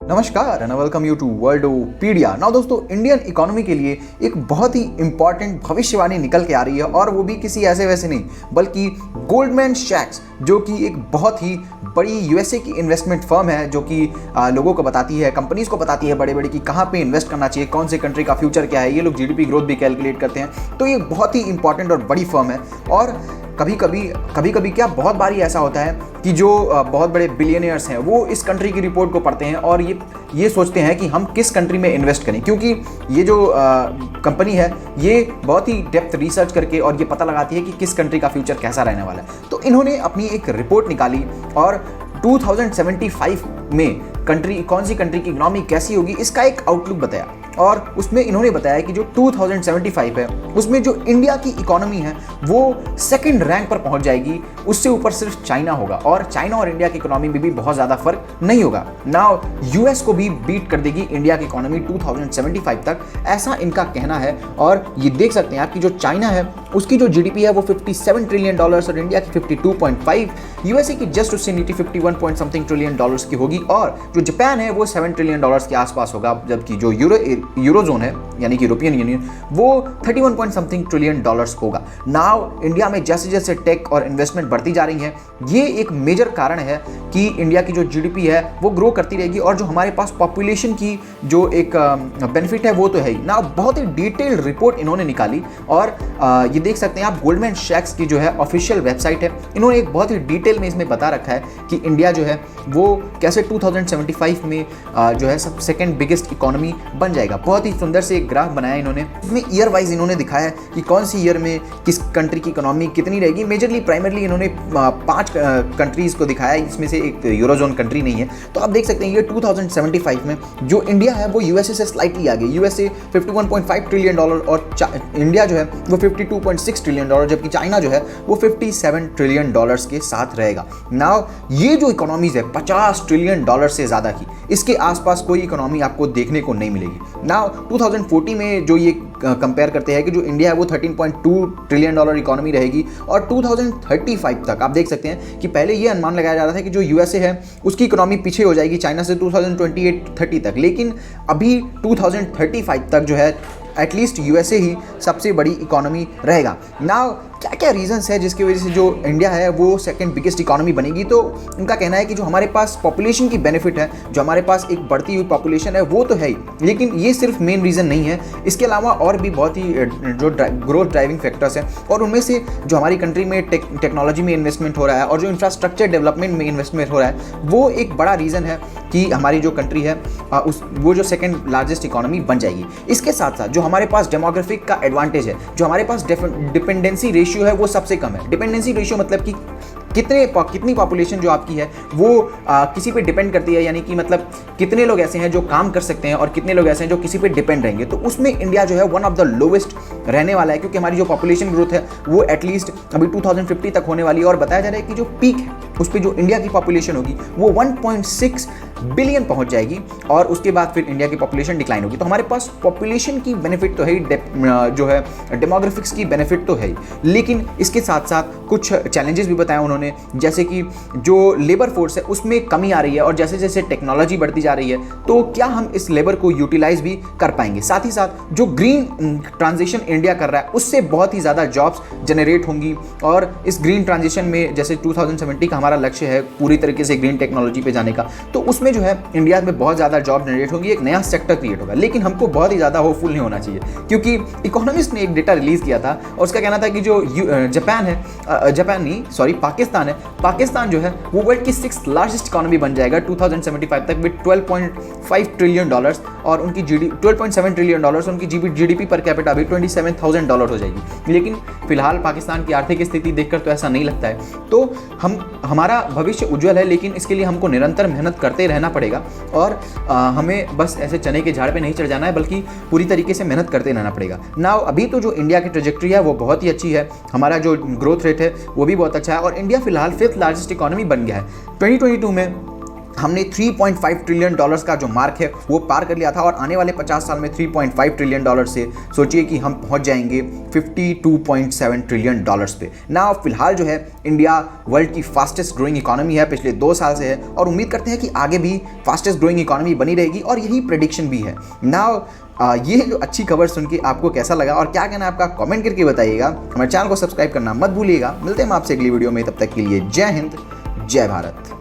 नमस्कार and welcome you to Worldopedia. Now दोस्तों, Indian economy के लिए एक बहुत ही इंपॉर्टेंट भविष्यवाणी निकल के आ रही है और वो भी किसी ऐसे वैसे नहीं बल्कि गोल्डमैन सैक्स, जो कि एक बहुत ही बड़ी यूएसए की इन्वेस्टमेंट फर्म है, जो कि लोगों को बताती है, कंपनीज को बताती है बड़े बड़े कि कहाँ पे इन्वेस्ट करना चाहिए, कौन से कंट्री का फ्यूचर क्या है। ये लोग जीडीपी ग्रोथ भी कैलकुलेट करते हैं। तो ये बहुत ही इंपॉर्टेंट और बड़ी फर्म है। और कभी कभी क्या बहुत बारी ऐसा होता है कि जो बहुत बड़े बिलियनियर्स हैं वो इस कंट्री की रिपोर्ट को पढ़ते हैं और ये सोचते हैं कि हम किस कंट्री में इन्वेस्ट करें, क्योंकि ये जो कंपनी है ये बहुत ही डेप्थ रिसर्च करके और ये पता लगाती है कि किस कंट्री का फ्यूचर कैसा रहने वाला है। तो इन्होंने अपनी एक रिपोर्ट निकाली और 2075 में कौन सी कंट्री की इकोनॉमी कैसी होगी इसका एक आउटलुक बताया। और उसमें इन्होंने बताया कि जो 2075 है उसमें जो इंडिया की इकोनॉमी है वो सेकंड रैंक पर पहुंच जाएगी। उससे ऊपर सिर्फ चाइना होगा और चाइना और इंडिया की इकोनॉमी में भी बहुत ज़्यादा फर्क नहीं होगा। नाउ यूएस को भी बीट कर देगी इंडिया की इकोनॉमी 2075 तक, ऐसा इनका कहना है। और ये देख सकते हैं आप कि जो चाइना है उसकी जो जीडीपी है वो $57 ट्रिलियन और इंडिया की 52.5, यूएसए की जस्ट उससे नीचे 51 पॉइंट समथिंग ट्रिलियन डॉलर्स की होगी। और जो जापान है वो 7 ट्रिलियन डॉलर्स के आसपास होगा, जबकि जो यूरोजोन है यानी कि यूरोपियन यूनियन वो 31 पॉइंट समथिंग ट्रिलियन डॉलर्स होगा। नाउ इंडिया में जैसे जैसे टेक और इन्वेस्टमेंट बढ़ती जा रही है, ये एक मेजर कारण है कि इंडिया की जो जीडीपी है वो ग्रो करती रहेगी। और जो हमारे पास पॉपुलेशन की जो एक बेनिफिट है वो तो है ही ना। बहुत ही डिटेल्ड रिपोर्ट इन्होंने निकाली और ये देख सकते हैं आप, गोल्डमैन सैक्स की जो है ऑफिशियल वेबसाइट है, इन्होंने एक बहुत ही डिटेल में इसमें बता रखा है कि इंडिया जो है वो कैसे 2075 में जो है सब सेकेंड बिगेस्ट इकोनॉमी बन जाएगा। बहुत ही सुंदर से एक ग्राफ बनाया इन्होंने, इसमें ईयर वाइज इन्होंने दिखाया कि कौन सी ईयर में किस कंट्री की इकोनॉमी कितनी रहेगी। मेजरली प्राइमरली इन्होंने 5 कंट्रीज को दिखाया, इसमें से एक यूरोजोन कंट्री नहीं है। तो आप देख सकते हैं ये 2075 में जो इंडिया है वो यूएसए से स्लाइटली आगे, यूएसए 51.5 ट्रिलियन डॉलर और इंडिया जो है वो 52.6 ट्रिलियन डॉलर, जबकि चाइना जो है वो 57 ट्रिलियन डॉलर्स के साथ रहेगा। नाउ ये जो इकोनॉमीज है 50 ट्रिलियन डॉलर से ज़्यादा की, इसके आसपास कोई इकोनॉमी आपको देखने को नहीं मिलेगी। नाउ 2040 में जो ये कंपेयर करते हैं कि जो इंडिया है वो 13.2 ट्रिलियन डॉलर इकोनॉमी रहेगी और 2035 तक आप देख सकते हैं कि पहले ये अनुमान लगाया जा रहा था कि जो यूएसए है उसकी इकोनॉमी पीछे हो जाएगी चाइना से 2028-30 तक, लेकिन अभी 2035 तक जो है एटलीस्ट यूएसए ही सबसे बड़ी इकोनॉमी रहेगा। नाउ क्या क्या रीजंस है जिसकी वजह से जो इंडिया है वो सेकंड बिगेस्ट इकोनॉमी बनेगी। तो उनका कहना है कि जो हमारे पास पॉपुलेशन की बेनिफिट है, जो हमारे पास एक बढ़ती हुई पॉपुलेशन है वो तो है ही, लेकिन ये सिर्फ मेन रीज़न नहीं है। इसके अलावा और भी बहुत ही जो ग्रोथ ड्राइविंग फैक्टर्स हैं और उनमें से जो हमारी कंट्री में टेक्नोलॉजी में इन्वेस्टमेंट हो रहा है और जो इंफ्रास्ट्रक्चर डेवलपमेंट में इन्वेस्टमेंट हो रहा है वो एक बड़ा रीज़न है कि हमारी जो कंट्री है वो जो सेकेंड लार्जेस्ट इकोनॉमी बन जाएगी। इसके साथ साथ जो हमारे पास डेमोग्राफिक का एडवांटेज है, जो हमारे पास डिपेंडेंसी रेशियो है वो सबसे कम है। डिपेंडेंसी रेशियो मतलब कि कितनी पॉपुलेशन जो आपकी है वो किसी पे डिपेंड करती है, यानी कि मतलब कितने लोग ऐसे हैं जो काम कर सकते हैं और कितने लोग ऐसे हैं जो किसी पे डिपेंड रहेंगे। तो उसमें इंडिया जो है वन ऑफ द लोवेस्ट रहने वाला है, क्योंकि हमारी जो पॉपुलेशन ग्रोथ है वो एटलीस्ट अभी 2050 तक होने वाली है। और बताया जा रहा है कि जो पीक है उस पर जो इंडिया की पॉपुलेशन होगी वो 1.6 बिलियन पहुंच जाएगी और उसके बाद फिर इंडिया की पॉपुलेशन डिक्लाइन होगी। तो हमारे पास पॉपुलेशन की बेनिफिट तो है ही, जो है डेमोग्राफिक्स की बेनिफिट तो है ही, लेकिन इसके साथ साथ कुछ चैलेंजेस भी बताए उन्होंने, जैसे कि जो लेबर फोर्स है उसमें कमी आ रही है और जैसे जैसे टेक्नोलॉजी बढ़ती जा रही है तो क्या हम इस लेबर को यूटिलाइज भी कर पाएंगे। साथ ही साथ जो ग्रीन ट्रांजिशन इंडिया कर रहा है उससे बहुत ही ज़्यादा जॉब्स जनरेट होंगी और इस ग्रीन ट्रांजिशन में जैसे 2070 का हमारा लक्ष्य है पूरी तरीके से ग्रीन टेक्नोलॉजी पे जाने का, तो उसमें जो है इंडिया में बहुत ज़्यादा जॉब जनरेट होगी, एक नया सेक्टर क्रिएट होगा। लेकिन हमको बहुत ही ज़्यादा होपफुल नहीं होना चाहिए, क्योंकि इकोनॉमिस्ट ने एक डेटा रिलीज़ किया था और उसका कहना था कि जो पाकिस्तान है, पाकिस्तान जो है वो वर्ल्ड की 6th लार्जेस्ट इकोनॉमी बन जाएगा 2075 तक विद 12.5 ट्रिलियन डॉलर्स और उनकी 12.7 ट्रिलियन डॉलर्स, उनकी जीडीपी पर कैपिटा भी $27,000 हो जाएगी। लेकिन फिलहाल पाकिस्तान की आर्थिक स्थिति देखकर तो ऐसा नहीं लगता है। तो हमारा भविष्य उज्जवल है, लेकिन इसके लिए हमको निरंतर मेहनत करते रहना पड़ेगा और हमें बस ऐसे चने के झाड़ पे नहीं चढ़ जाना है, बल्कि पूरी तरीके से मेहनत करते रहना पड़ेगा। नाउ अभी तो जो इंडिया की ट्रेजेक्ट्री है वो बहुत ही अच्छी है, हमारा जो ग्रोथ रेट है वो भी बहुत अच्छा है और इंडिया फिलहाल 5th लार्जेस्ट इकोनॉमी बन गया है। 2022 में हमने 3.5 ट्रिलियन डॉलर्स का जो मार्क है वो पार कर लिया था और आने वाले 50 साल में 3.5 ट्रिलियन डॉलर से सोचिए कि हम पहुंच जाएंगे 52.7 ट्रिलियन डॉलर्स पे। ना फिलहाल जो है इंडिया वर्ल्ड की फास्टेस्ट ग्रोइंग इकोनॉमी है, पिछले 2 साल से है और उम्मीद करते हैं कि आगे भी फास्टेस्ट ग्रोइंग इकोनॉमी बनी रहेगी और यही प्रेडिक्शन भी है। ना ये जो अच्छी खबर सुन के आपको कैसा लगा और क्या कहना है आपका, कमेंट करके बताइएगा। हमारे चैनल को सब्सक्राइब करना मत भूलिएगा। मिलते हैं हम आपसे अगली वीडियो में, तब तक के लिए जय हिंद, जय भारत।